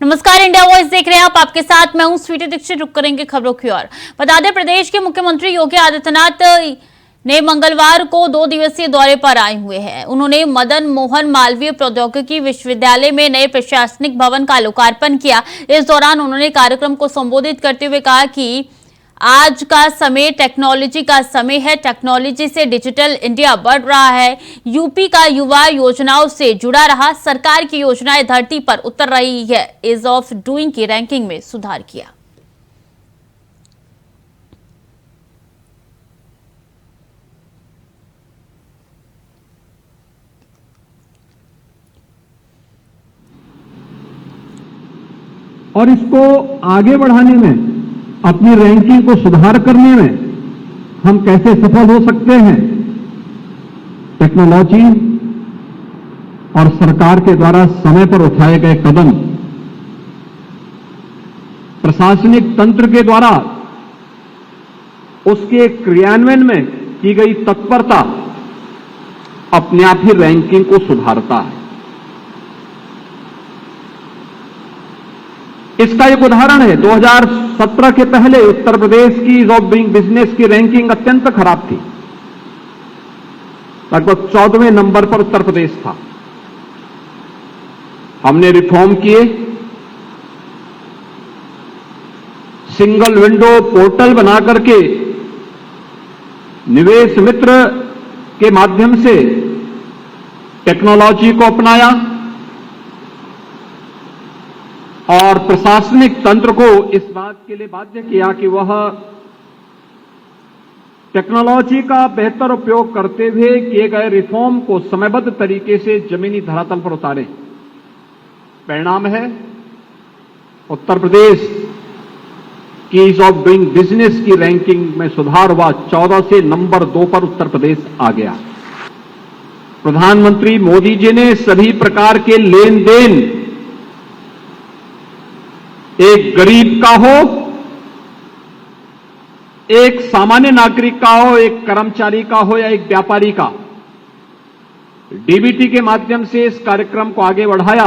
नमस्कार, India voice देख रहे हैं आप। आपके साथ मैं हूं स्वीटी दीक्षित। रुक करेंगे खबरों की ओर। बता दें, प्रदेश के मुख्यमंत्री योगी आदित्यनाथ ने मंगलवार को 2 दिवसीय दौरे पर आए हुए हैं। उन्होंने मदन मोहन मालवीय प्रौद्योगिकी विश्वविद्यालय में नए प्रशासनिक भवन का लोकार्पण किया। इस दौरान उन्होंने कार्यक्रम को संबोधित करते हुए कहा कि आज का समय टेक्नोलॉजी का समय है। टेक्नोलॉजी से डिजिटल इंडिया बढ़ रहा है। यूपी का युवा योजनाओं से जुड़ा रहा। सरकार की योजनाएं धरती पर उतर रही है। ईज ऑफ डूइंग की रैंकिंग में सुधार किया। और इसको आगे बढ़ाने में, अपनी रैंकिंग को सुधार करने में हम कैसे सफल हो सकते हैं। टेक्नोलॉजी और सरकार के द्वारा समय पर उठाए गए कदम, प्रशासनिक तंत्र के द्वारा उसके क्रियान्वयन में की गई तत्परता अपने आप ही रैंकिंग को सुधारता है। इसका एक उदाहरण है, 2017 के पहले उत्तर प्रदेश की ईज ऑफ डूइंग बिजनेस की रैंकिंग अत्यंत खराब थी। लगभग 14वें नंबर पर उत्तर प्रदेश था। हमने रिफॉर्म किए, सिंगल विंडो पोर्टल बना करके निवेश मित्र के माध्यम से टेक्नोलॉजी को अपनाया और प्रशासनिक तंत्र को इस बात के लिए बाध्य किया कि वह टेक्नोलॉजी का बेहतर उपयोग करते हुए किए गए रिफॉर्म को समयबद्ध तरीके से जमीनी धरातल पर उतारें। परिणाम है, उत्तर प्रदेश की ईज ऑफ डूइंग बिजनेस की रैंकिंग में सुधार हुआ। 14 से नंबर 2 पर उत्तर प्रदेश आ गया। प्रधानमंत्री मोदी जी ने सभी प्रकार के लेन देन, एक गरीब का हो, एक सामान्य नागरिक का हो, एक कर्मचारी का हो या एक व्यापारी का, डीबीटी के माध्यम से इस कार्यक्रम को आगे बढ़ाया।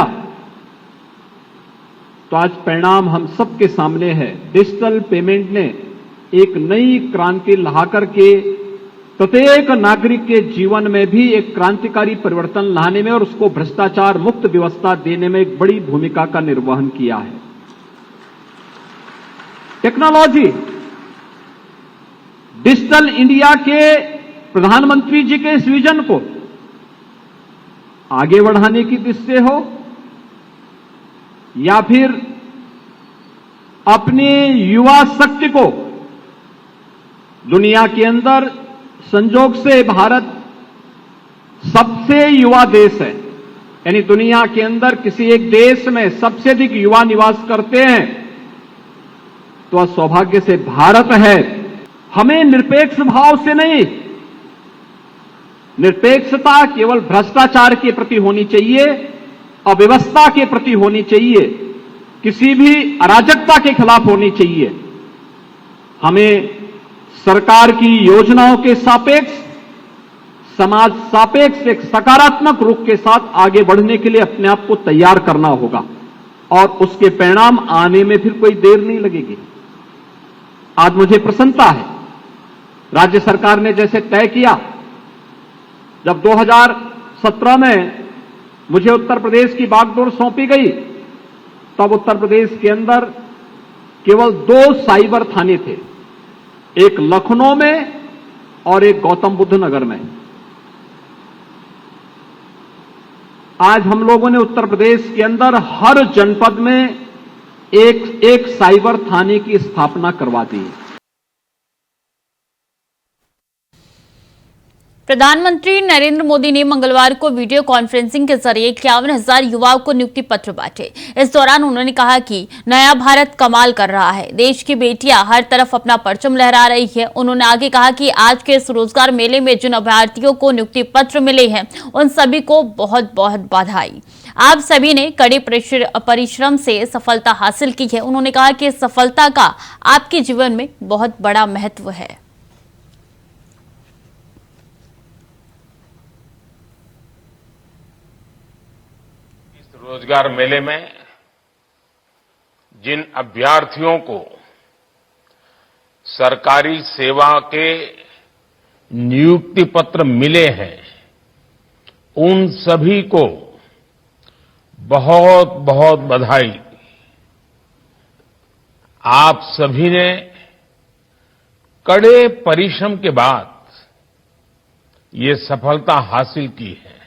तो आज परिणाम हम सबके सामने है। डिजिटल पेमेंट ने एक नई क्रांति ला करके प्रत्येक नागरिक के जीवन में भी एक क्रांतिकारी परिवर्तन लाने में और उसको भ्रष्टाचार मुक्त व्यवस्था देने में एक बड़ी भूमिका का निर्वहन किया है। टेक्नोलॉजी, डिजिटल इंडिया के प्रधानमंत्री जी के इस विजन को आगे बढ़ाने की दृष्टि से हो या फिर अपने युवा शक्ति को दुनिया के अंदर, संजोग से भारत सबसे युवा देश है, यानी दुनिया के अंदर किसी एक देश में सबसे अधिक युवा निवास करते हैं, तो वह सौभाग्य से भारत है। हमें निरपेक्ष भाव से नहीं, निरपेक्षता केवल भ्रष्टाचार के प्रति होनी चाहिए, अव्यवस्था के प्रति होनी चाहिए, किसी भी अराजकता के खिलाफ होनी चाहिए। हमें सरकार की योजनाओं के सापेक्ष, समाज सापेक्ष एक सकारात्मक रुख के साथ आगे बढ़ने के लिए अपने आप को तैयार करना होगा और उसके परिणाम आने में फिर कोई देर नहीं लगेगी। आज मुझे प्रसन्नता है, राज्य सरकार ने जैसे तय किया, जब 2017 में मुझे उत्तर प्रदेश की बागडोर सौंपी गई, तब उत्तर प्रदेश के अंदर केवल 2 साइबर थाने थे, एक लखनऊ में और एक गौतम बुद्ध नगर में। आज हम लोगों ने उत्तर प्रदेश के अंदर हर जनपद में एक साइबर थाने की स्थापना करवा दी है। प्रधानमंत्री नरेंद्र मोदी ने मंगलवार को वीडियो कॉन्फ्रेंसिंग के जरिए 51,000 युवाओं को नियुक्ति पत्र बांटे। इस दौरान उन्होंने कहा कि नया भारत कमाल कर रहा है, देश की बेटियां हर तरफ अपना परचम लहरा रही है। उन्होंने आगे कहा कि आज के इस रोजगार मेले में जिन अभ्यर्थियों को नियुक्ति पत्र मिले हैं, उन सभी को बहुत बहुत बधाई। आप सभी ने कड़े परिश्रम से सफलता हासिल की है। उन्होंने कहा कि इस सफलता का आपके जीवन में बहुत बड़ा महत्व है। रोजगार मेले में जिन अभ्यर्थियों को सरकारी सेवा के नियुक्ति पत्र मिले हैं, उन सभी को बहुत बहुत बधाई। आप सभी ने कड़े परिश्रम के बाद ये सफलता हासिल की है।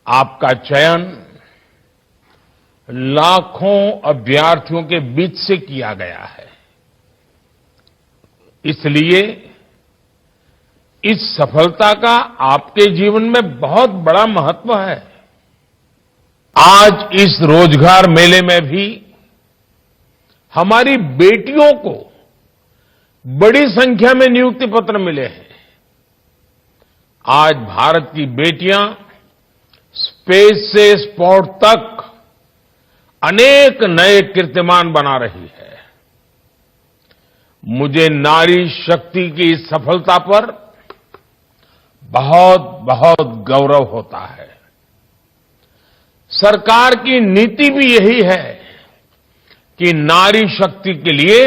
आपका चयन लाखों अभ्यर्थियों के बीच से किया गया है। इसलिए इस सफलता का आपके जीवन में बहुत बड़ा महत्व है। आज इस रोजगार मेले में भी हमारी बेटियों को बड़ी संख्या में नियुक्ति पत्र मिले हैं। आज भारत की बेटियां स्पेस से स्पोर्ट तक अनेक नए कीर्तिमान बना रही है। मुझे नारी शक्ति की इस सफलता पर बहुत बहुत गौरव होता है। सरकार की नीति भी यही है कि नारी शक्ति के लिए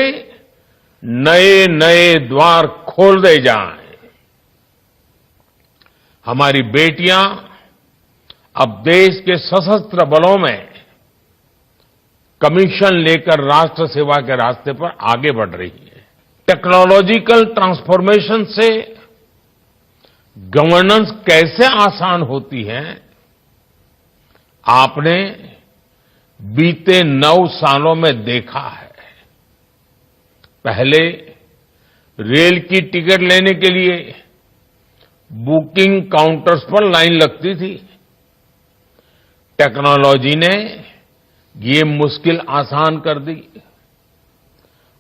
नए नए द्वार खोल दे जाएं। हमारी बेटियां अब देश के सशस्त्र बलों में कमीशन लेकर राष्ट्र सेवा के रास्ते पर आगे बढ़ रही है। टेक्नोलॉजिकल ट्रांसफॉर्मेशन से गवर्नेंस कैसे आसान होती है, आपने बीते 9 सालों में देखा है। पहले रेल की टिकट लेने के लिए बुकिंग काउंटर्स पर लाइन लगती थी। टेक्नोलॉजी ने ये मुश्किल आसान कर दी।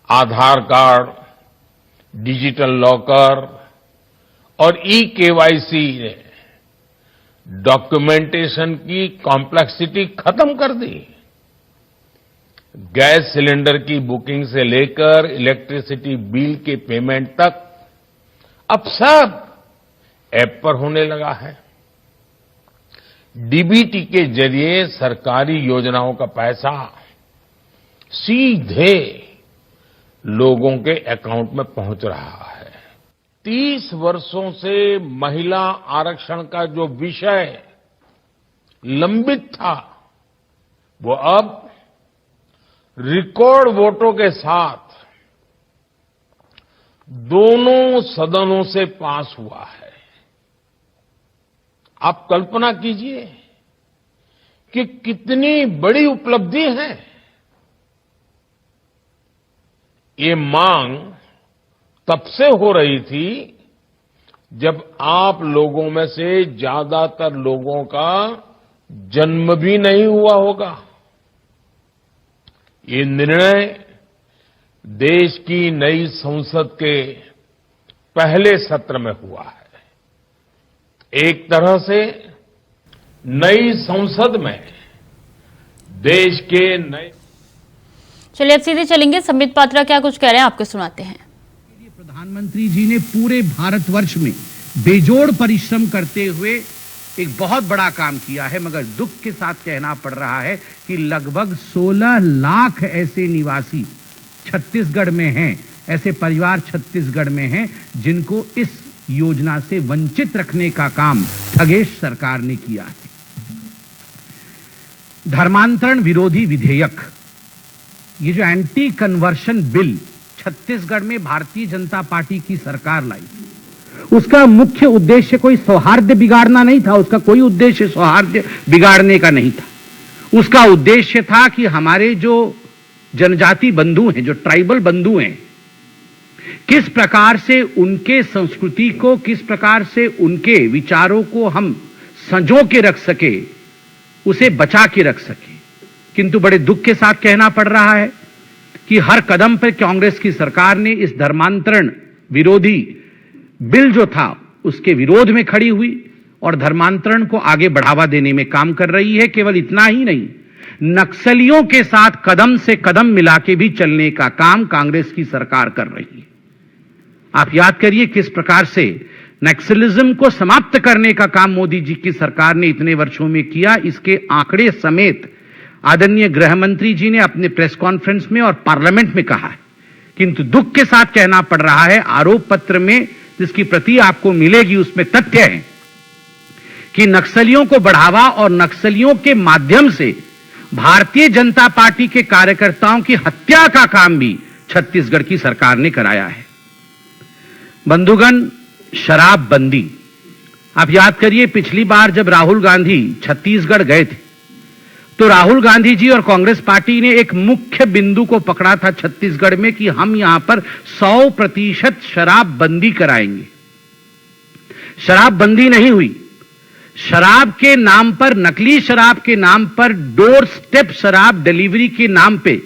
आधार कार्ड, डिजिटल लॉकर और ई-केवाईसी ने डॉक्यूमेंटेशन की कॉम्प्लेक्सिटी खत्म कर दी। गैस सिलेंडर की बुकिंग से लेकर इलेक्ट्रिसिटी बिल के पेमेंट तक अब सब ऐप पर होने लगा है। डीबीटी के जरिए सरकारी योजनाओं का पैसा सीधे लोगों के अकाउंट में पहुंच रहा है। 30 वर्षों से महिला आरक्षण का जो विषय लंबित था, वो अब रिकॉर्ड वोटों के साथ दोनों सदनों से पास हुआ है। आप कल्पना कीजिए कि कितनी बड़ी उपलब्धि है। ये मांग तब से हो रही थी जब आप लोगों में से ज्यादातर लोगों का जन्म भी नहीं हुआ होगा। ये निर्णय देश की नई संसद के पहले सत्र में हुआ है। एक तरह से नई संसद में देश के नए। चलिए अब सीधे चलेंगे, संबित पात्रा क्या कुछ कह रहे हैं आपको सुनाते हैं। प्रधानमंत्री जी ने पूरे भारतवर्ष में बेजोड़ परिश्रम करते हुए एक बहुत बड़ा काम किया है, मगर दुख के साथ कहना पड़ रहा है कि लगभग 16 लाख ऐसे निवासी छत्तीसगढ़ में हैं, ऐसे परिवार छत्तीसगढ़ में हैं जिनको इस योजना से वंचित रखने का काम खगेश सरकार ने किया है। धर्मांतरण विरोधी विधेयक, ये जो एंटी कन्वर्शन बिल छत्तीसगढ़ में भारतीय जनता पार्टी की सरकार लाई, उसका मुख्य उद्देश्य कोई सौहार्द बिगाड़ना नहीं था। उसका कोई उद्देश्य सौहार्द बिगाड़ने का नहीं था। उसका उद्देश्य था कि हमारे जो जनजाति बंधु हैं, जो ट्राइबल बंधु हैं, किस प्रकार से उनके संस्कृति को, किस प्रकार से उनके विचारों को हम संजो के रख सके, उसे बचा के रख सके। किंतु बड़े दुख के साथ कहना पड़ रहा है कि हर कदम पर कांग्रेस की सरकार ने इस धर्मांतरण विरोधी बिल जो था उसके विरोध में खड़ी हुई और धर्मांतरण को आगे बढ़ावा देने में काम कर रही है। केवल इतना ही नहीं, नक्सलियों के साथ कदम से कदम मिला के भी चलने का काम कांग्रेस की सरकार कर रही है। आप याद करिए किस प्रकार से नक्सलिज्म को समाप्त करने का काम मोदी जी की सरकार ने इतने वर्षों में किया। इसके आंकड़े समेत आदरणीय गृह मंत्री जी ने अपने प्रेस कॉन्फ्रेंस में और पार्लियामेंट में कहा है, किंतु दुख के साथ कहना पड़ रहा है, आरोप पत्र में जिसकी प्रति आपको मिलेगी उसमें तथ्य है कि नक्सलियों को बढ़ावा और नक्सलियों के माध्यम से भारतीय जनता पार्टी के कार्यकर्ताओं की हत्या का काम भी छत्तीसगढ़ की सरकार ने कराया है। बंधुगण, शराबबंदी, आप याद करिए पिछली बार जब राहुल गांधी छत्तीसगढ़ गए थे तो राहुल गांधी जी और कांग्रेस पार्टी ने एक मुख्य बिंदु को पकड़ा था छत्तीसगढ़ में कि हम यहां पर 100% शराबबंदी कराएंगे। शराबबंदी नहीं हुई। शराब के नाम पर, नकली शराब के नाम पर, डोर स्टेप शराब डिलीवरी के नाम पे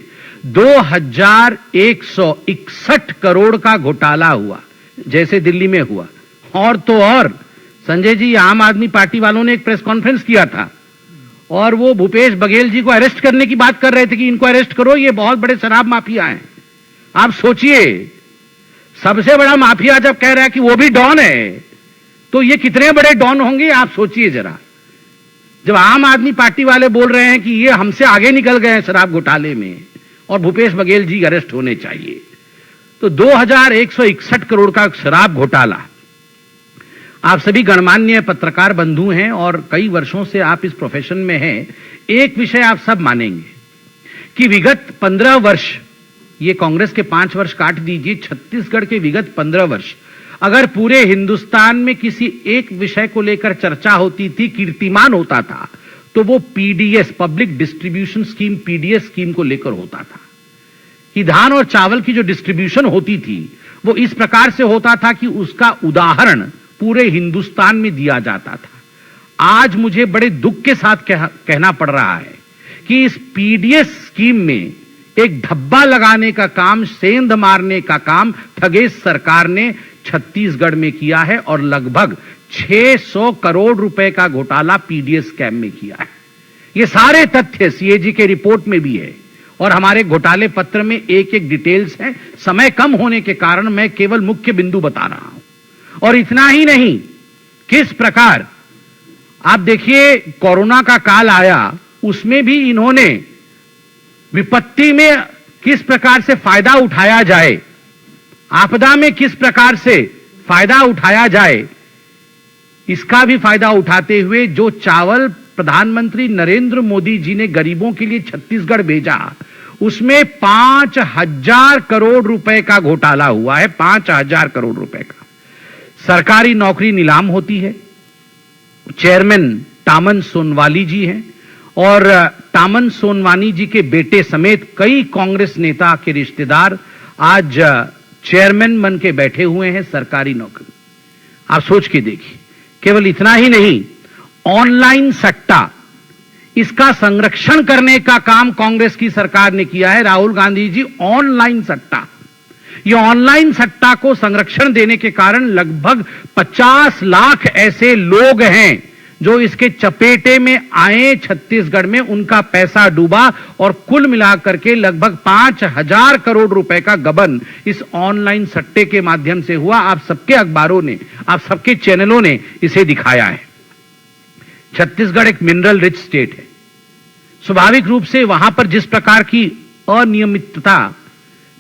2161 करोड़ का घोटाला हुआ, जैसे दिल्ली में हुआ। और तो और संजय जी, आम आदमी पार्टी वालों ने एक प्रेस कॉन्फ्रेंस किया था और वो भूपेश बघेल जी को अरेस्ट करने की बात कर रहे थे कि इनको अरेस्ट करो, ये बहुत बड़े शराब माफिया हैं। आप सोचिए, सबसे बड़ा माफिया जब कह रहा है कि वो भी डॉन है तो ये कितने बड़े डॉन होंगे, आप सोचिए जरा। जब आम आदमी पार्टी वाले बोल रहे हैं कि ये हमसे आगे निकल गए हैं शराब घोटाले में और भूपेश बघेल जी अरेस्ट होने चाहिए, तो 2161 करोड़ का शराब घोटाला। आप सभी गणमान्य पत्रकार बंधु हैं और कई वर्षों से आप इस प्रोफेशन में हैं। एक विषय आप सब मानेंगे कि विगत 15 वर्ष, ये कांग्रेस के 5 वर्ष काट दीजिए, छत्तीसगढ़ के विगत 15 वर्ष अगर पूरे हिंदुस्तान में किसी एक विषय को लेकर चर्चा होती थी, कीर्तिमान होता था, तो वो PDS, public distribution scheme, PDS scheme को लेकर होता था कि धान और चावल की जो डिस्ट्रीब्यूशन होती थी वो इस प्रकार से होता था कि उसका उदाहरण पूरे हिंदुस्तान में दिया जाता था। आज मुझे बड़े दुख के साथ कहना पड़ रहा है कि इस पीडीएस स्कीम में एक धब्बा लगाने का काम, सेंध मारने का काम ठगेश सरकार ने छत्तीसगढ़ में किया है और लगभग 600 करोड़ रुपए का घोटाला पीडीएस स्कैम में किया है। ये सारे तथ्य सीएजी के रिपोर्ट में भी है और हमारे घोटाले पत्र में एक एक डिटेल्स है। समय कम होने के कारण मैं केवल मुख्य बिंदु बता रहा हूं। और इतना ही नहीं, किस प्रकार आप देखिए कोरोना का काल आया, उसमें भी इन्होंने विपत्ति में किस प्रकार से फायदा उठाया जाए, आपदा में किस प्रकार से फायदा उठाया जाए, इसका भी फायदा उठाते हुए जो चावल प्रधानमंत्री नरेंद्र मोदी जी ने गरीबों के लिए छत्तीसगढ़ भेजा, उसमें 5000 करोड़ रुपए का घोटाला हुआ है। 5000 करोड़ रुपए का। सरकारी नौकरी नीलाम होती है। चेयरमैन टामन सोनवानी जी हैं और टामन सोनवानी जी के बेटे समेत कई कांग्रेस नेता के रिश्तेदार आज चेयरमैन बन के बैठे हुए हैं सरकारी नौकरी। आप सोच के देखिए। केवल इतना ही नहीं, ऑनलाइन सट्टा, इसका संरक्षण करने का काम कांग्रेस की सरकार ने किया है। राहुल गांधी जी, ऑनलाइन सट्टा, ये ऑनलाइन सट्टा को संरक्षण देने के कारण लगभग 50 लाख ऐसे लोग हैं जो इसके चपेटे में आए, छत्तीसगढ़ में उनका पैसा डूबा और कुल मिलाकर के लगभग 5000 करोड़ रुपए का गबन इस ऑनलाइन सट्टे के माध्यम से हुआ। आप सबके अखबारों ने, आप सबके चैनलों ने इसे दिखाया है। छत्तीसगढ़ एक मिनरल रिच स्टेट है। स्वाभाविक रूप से वहां पर जिस प्रकार की अनियमितता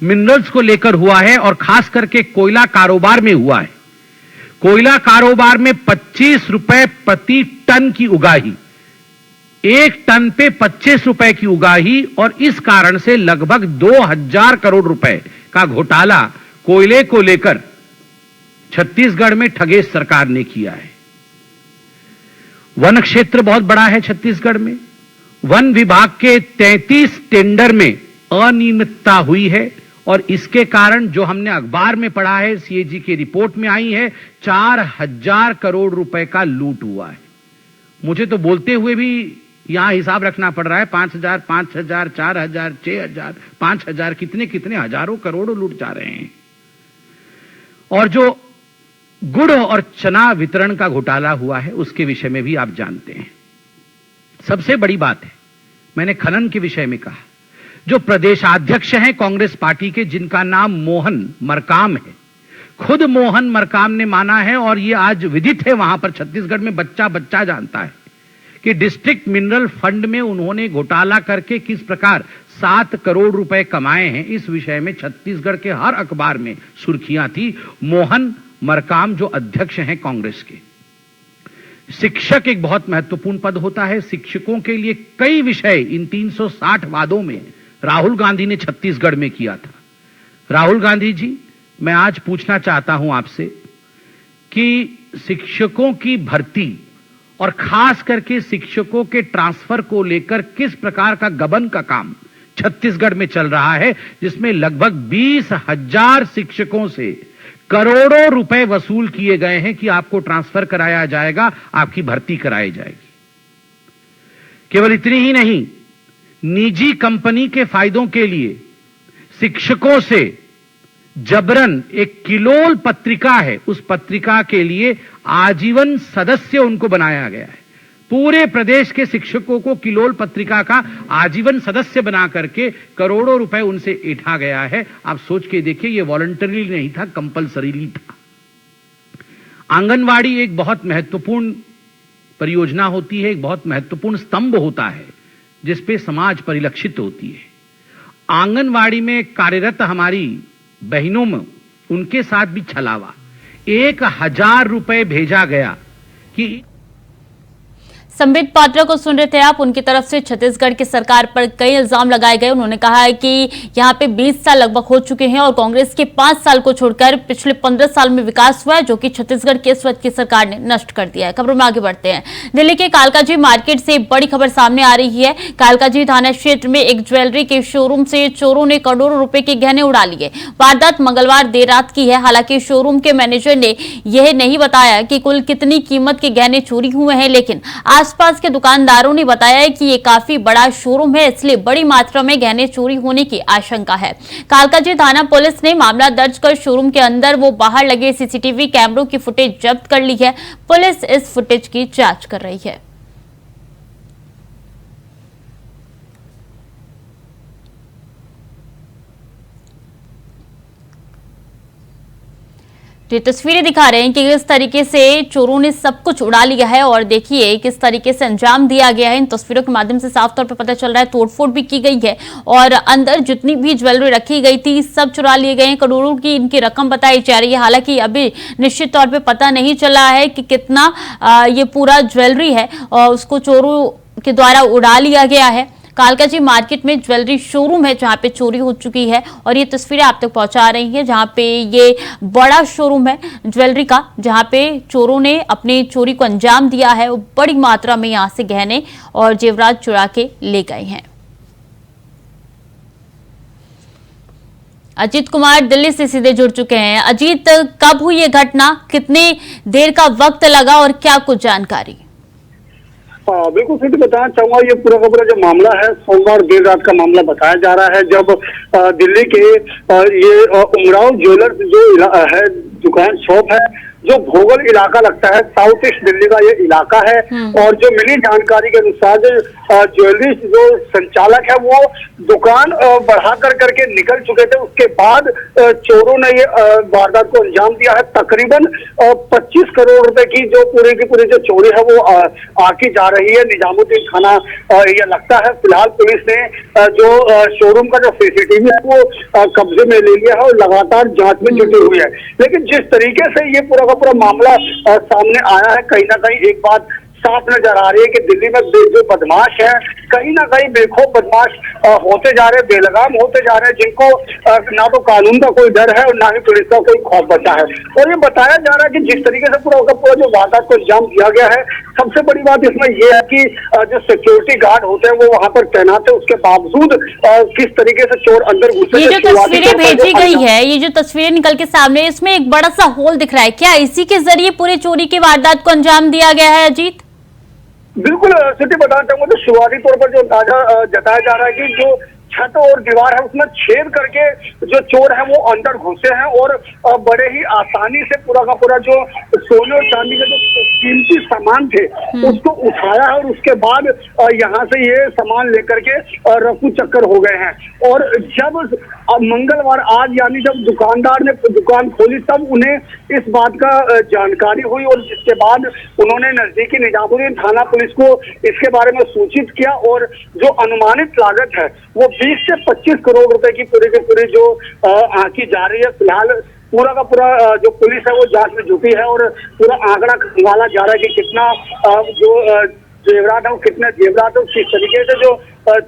मिनरल्स को लेकर हुआ है और खास करके कोयला कारोबार में हुआ है, कोयला कारोबार में 25 रुपए प्रति टन की उगाही, 1 टन पे 25 रुपए की उगाही, और इस कारण से लगभग 2000 करोड़ रुपए का घोटाला कोयले को लेकर छत्तीसगढ़ में ठगेश सरकार ने किया है। वन क्षेत्र बहुत बड़ा है छत्तीसगढ़ में। वन विभाग के 33 टेंडर में अनियमितता हुई है और इसके कारण जो हमने अखबार में पढ़ा है, सीएजी की रिपोर्ट में आई है, 4000 करोड़ रुपए का लूट हुआ है। मुझे तो बोलते हुए भी यहां हिसाब रखना पड़ रहा है। 5000, 5000, 4000, 6000, 5000, कितने कितने हजारों करोड़ों लूट जा रहे हैं। और जो गुड़ और चना वितरण का घोटाला हुआ है, उसके विषय में भी आप जानते हैं। सबसे बड़ी बात है, मैंने खनन के विषय में कहा, जो प्रदेशाध्यक्ष हैं कांग्रेस पार्टी के, जिनका नाम मोहन मरकाम है, खुद मोहन मरकाम ने माना है और ये आज विदित है वहां पर छत्तीसगढ़ में, बच्चा बच्चा जानता है कि डिस्ट्रिक्ट मिनरल फंड में उन्होंने घोटाला करके किस प्रकार 7 करोड़ रुपए कमाए हैं, इस विषय में छत्तीसगढ़ के हर अखबार में सुर्खियां थी। मोहन मरकाम जो अध्यक्ष हैं कांग्रेस के। शिक्षक एक बहुत महत्वपूर्ण पद होता है। शिक्षकों के लिए कई विषय इन 360 वादों में राहुल गांधी ने छत्तीसगढ़ में किया था। राहुल गांधी जी, मैं आज पूछना चाहता हूं आपसे कि शिक्षकों की भर्ती और खास करके शिक्षकों के ट्रांसफर को लेकर किस प्रकार का गबन का काम छत्तीसगढ़ में चल रहा है, जिसमें लगभग 20,000 शिक्षकों से करोड़ों रुपए वसूल किए गए हैं कि आपको ट्रांसफर कराया जाएगा, आपकी भर्ती कराई जाएगी। केवल इतनी ही नहीं, निजी कंपनी के फायदों के लिए शिक्षकों से जबरन एक किलोल पत्रिका है, उस पत्रिका के लिए आजीवन सदस्य उनको बनाया गया है। पूरे प्रदेश के शिक्षकों को किलोल पत्रिका का आजीवन सदस्य बना करके करोड़ों रुपए उनसे ऐंठा गया है। आप सोच के देखिए, यह वॉलंटरी नहीं था, कंपलसरीली था। आंगनवाड़ी एक बहुत महत्वपूर्ण परियोजना होती है, एक बहुत महत्वपूर्ण स्तंभ होता है जिसपे समाज परिलक्षित होती है। आंगनवाड़ी में कार्यरत हमारी बहनों में उनके साथ भी छलावा। 1,000 रुपए भेजा गया कि संबित पात्रा को सुन रहे थे आप। उनकी तरफ से छत्तीसगढ़ की सरकार पर कई इल्जाम लगाए गए। उन्होंने कहा है कि यहाँ पे 20 साल लगभग हो चुके हैं और कांग्रेस के 5 साल को छोड़कर पिछले 15 साल में विकास हुआ है, जो कि छत्तीसगढ़ की इस वक्त की सरकार ने नष्ट कर दिया है। खबरों में आगे बढ़ते हैं। दिल्ली के कालकाजी मार्केट से बड़ी खबर सामने आ रही है। कालकाजी थाना क्षेत्र में एक ज्वेलरी के शोरूम से चोरों ने करोड़ों रुपए के गहने उड़ा लिए। वारदात मंगलवार देर रात की है। हालांकि शोरूम के मैनेजर ने यह नहीं बताया कि कुल कितनी कीमत के गहने चोरी हुए हैं, लेकिन आसपास के दुकानदारों ने बताया कि ये काफी बड़ा शोरूम है, इसलिए बड़ी मात्रा में गहने चोरी होने की आशंका है। कालकाजी थाना पुलिस ने मामला दर्ज कर शोरूम के अंदर वो बाहर लगे सीसीटीवी कैमरों की फुटेज जब्त कर ली है। पुलिस इस फुटेज की जांच कर रही है। तो ये तस्वीरें दिखा रहे हैं कि किस तरीके से चोरों ने सब कुछ उड़ा लिया है और देखिए किस तरीके से अंजाम दिया गया है। इन तस्वीरों के माध्यम से साफ तौर पर पता चल रहा है तोड़फोड़ भी की गई है और अंदर जितनी भी ज्वेलरी रखी गई थी सब चुरा लिए गए हैं। करोड़ों की इनकी रकम बताई जा रही है। हालांकि अभी निश्चित तौर पर पता नहीं चला है कि कितना ये पूरा ज्वेलरी है और उसको चोरों के द्वारा उड़ा लिया गया है। कालकाजी मार्केट में ज्वेलरी शोरूम है जहां पे चोरी हो चुकी है और ये तस्वीरें आप तक पहुंचा रही हैं, जहां पे ये बड़ा शोरूम है ज्वेलरी का, जहां पे चोरों ने अपनी चोरी को अंजाम दिया है। वो बड़ी मात्रा में यहां से गहने और जेवरात चुरा के ले गए हैं। अजीत कुमार दिल्ली से सीधे जुड़ चुके हैं। अजीत, कब हुई ये घटना, कितने देर का वक्त लगा और क्या कुछ जानकारी? बिल्कुल सही बताना चाहूंगा। ये पूरा का पूरा जो मामला है सोमवार देर रात का मामला बताया जा रहा है, जब दिल्ली के ये उमराव ज्वेलर्स जो है दुकान शॉप है, जो भोगल इलाका लगता है, साउथ ईस्ट दिल्ली का ये इलाका है। और जो मिली जानकारी के अनुसार ज्वेलरी जो संचालक है वो दुकान बढ़ा करके निकल चुके थे। उसके बाद चोरों ने ये वारदात को अंजाम दिया है। तकरीबन 25 करोड़ रुपए की जो पूरी जो चोरी है वो आकी जा रही है। निजामुद्दीन थाना ये लगता है। फिलहाल पुलिस ने जो शोरूम का जो सीसीटीवी है वो कब्जे में ले लिया है और लगातार जांच में जुटी हुई है। लेकिन जिस तरीके से ये पूरा मामला सामने आया है, कहीं ना कहीं एक बात साफ नजर आ रही है कि दिल्ली में जो बदमाश है कहीं ना कहीं बेखौफ बदमाश होते जा रहे हैं, बेलगाम होते जा रहे हैं, जिनको ना तो कानून का कोई डर है और ना ही पुलिस का कोई खौफ बचा है। और ये बताया जा रहा है कि जिस तरीके से पूरा जो वारदात को अंजाम दिया गया है, सबसे बड़ी बात इसमें यह है कि जो सिक्योरिटी गार्ड होते हैं वो वहां पर तैनात है, उसके बावजूद किस तरीके से चोर अंदर घुसे। ये जो तस्वीरें भेजी गई है, ये जो तस्वीरें निकल के सामने, इसमें एक बड़ा सा होल दिख रहा है, क्या इसी के जरिए पूरे चोरी की वारदात को अंजाम दिया गया है? अजीत, बिल्कुल सिटी बताना चाहूंगा तो शुरुआती तौर पर जो अंदाजा जताया जा रहा है कि जो छत और दीवार है उसमें छेद करके जो चोर है वो अंदर घुसे हैं और बड़े ही आसानी से पूरा का पूरा जो सोने और चांदी के जो कीमती सामान थे उसको उठाया है और उसके बाद यहाँ से ये सामान लेकर के रफू चक्कर हो गए हैं। और जब मंगलवार आज यानी जब दुकानदार ने दुकान खोली तब उन्हें इस बात का जानकारी हुई और जिसके बाद उन्होंने नजदीकी निजामुद्दीन थाना पुलिस को इसके बारे में सूचित किया और जो अनुमानित लागत है वो 20 से 25 करोड़ रुपए की पूरी जो आंकी जा रही है। फिलहाल पूरा का पूरा जो पुलिस है वो जांच में जुटी है और पूरा आंकड़ा खंगाला जा रहा है कि कितना जो जेवरात है वो कितने जेवरात है किस तरीके से जो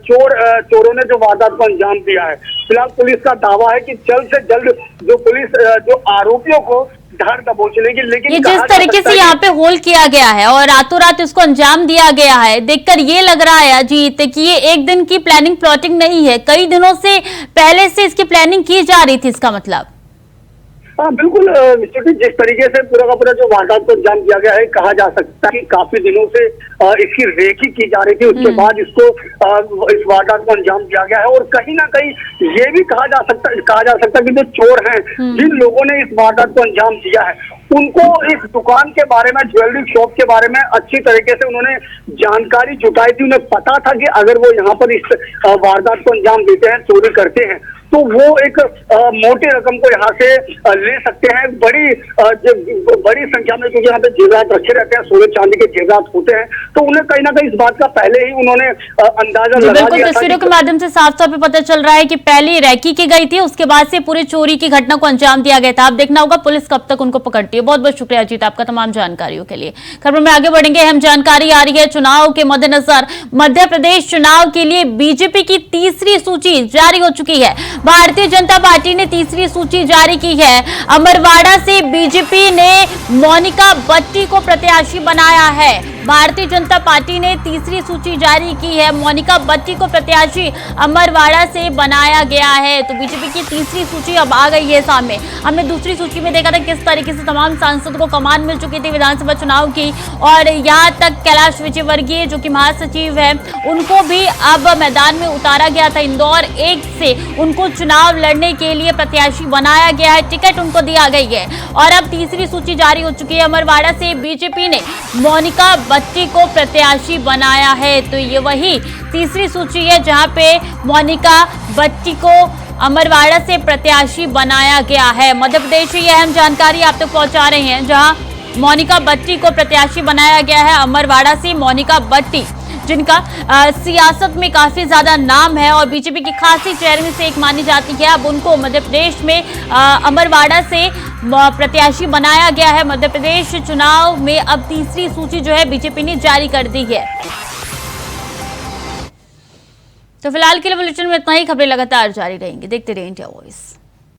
चोरों ने जो वारदात को अंजाम दिया है। फिलहाल पुलिस का दावा है कि जल्द से जल्द जो पुलिस जो आरोपियों को धर दबोच लेगी। लेकिन ये जिस तरीके से यहाँ पे होल किया गया है और रातों रात इसको अंजाम दिया गया है, देखकर ये लग रहा है अजीत कि ये एक दिन की प्लानिंग प्लॉटिंग नहीं है, कई दिनों से पहले से इसकी प्लानिंग की जा रही थी, इसका मतलब। हाँ बिल्कुल, जिस तरीके से पूरा का पूरा जो वारदात को अंजाम दिया गया है कहा जा सकता है कि काफी दिनों से इसकी रेकी की जा रही थी, उसके बाद इसको इस वारदात को अंजाम दिया गया है। और कहीं ना कहीं ये भी कहा जा सकता है कि जो चोर हैं जिन लोगों ने इस वारदात को अंजाम दिया है उनको इस दुकान के बारे में, ज्वेलरी शॉप के बारे में अच्छी तरीके से उन्होंने जानकारी जुटाई थी। उन्हें पता था कि अगर वो यहाँ पर इस वारदात को अंजाम देते हैं, चोरी करते हैं, तो वो एक मोटी रकम को यहाँ से ले सकते हैं। बड़ी संख्या में क्योंकि यहाँ पे जेवरात रखे रहते हैं, सोने चांदी के जेवरात होते हैं, तो उन्हें कहीं ना कहीं इस बात का पहले ही उन्होंने अंदाजा लगा बिल्कुल दिया था। तस्वीरों के माध्यम से साफ तौर पे पता चल रहा है कि पहले रैकी की गई थी, उसके बाद से पूरी चोरी की घटना को अंजाम दिया गया था। अब देखना होगा पुलिस कब तक उनको पकड़ती है। बहुत बहुत शुक्रिया अजीत आपका तमाम जानकारियों के लिए। खबर में आगे बढ़ेंगे, अहम जानकारी आ रही है चुनाव के मद्देनजर मध्य प्रदेश चुनाव के लिए बीजेपी की तीसरी सूची जारी हो चुकी है। भारतीय जनता पार्टी ने तीसरी सूची जारी की है। अमरवाड़ा से बीजेपी ने मोनिका बट्टी को प्रत्याशी बनाया है। भारतीय जनता पार्टी ने तीसरी सूची जारी की है, मोनिका बट्टी को प्रत्याशी अमरवाड़ा से बनाया गया है। तो बीजेपी की तीसरी सूची अब आ गई है सामने। हमने दूसरी सूची में देखा था किस तरीके से तमाम सांसदों को कमान मिल चुकी थी विधानसभा चुनाव की, और यहाँ तक कैलाश विजयवर्गीय जो कि महासचिव है उनको भी अब मैदान में उतारा गया था। इंदौर 1 से उनको चुनाव लड़ने के लिए प्रत्याशी बनाया गया है, टिकट उनको दिया गई है। और अब तीसरी सूची जारी हो चुकी है। अमरवाड़ा से बीजेपी ने मोनिका बट्टी को प्रत्याशी बनाया है। तो ये वही तीसरी सूची है जहां पे मोनिका बट्टी को अमरवाड़ा से प्रत्याशी बनाया गया है। मध्य प्रदेश से यह अहम जानकारी आप तक पहुंचा रहे हैं, जहां मोनिका बट्टी को प्रत्याशी बनाया गया है। अमरवाड़ा से मोनिका बट्टी जिनका सियासत में काफी ज्यादा नाम है और बीजेपी की खासी चेहरे में से एक मानी जाती है, अब उनको मध्य प्रदेश में अमरवाड़ा से प्रत्याशी बनाया गया है। मध्य प्रदेश चुनाव में अब तीसरी सूची जो है बीजेपी ने जारी कर दी है। तो फिलहाल के लिए बुलेटिन में इतना ही। खबरें लगातार जारी रहेंगी, देखते रहिए इंडिया वॉइस।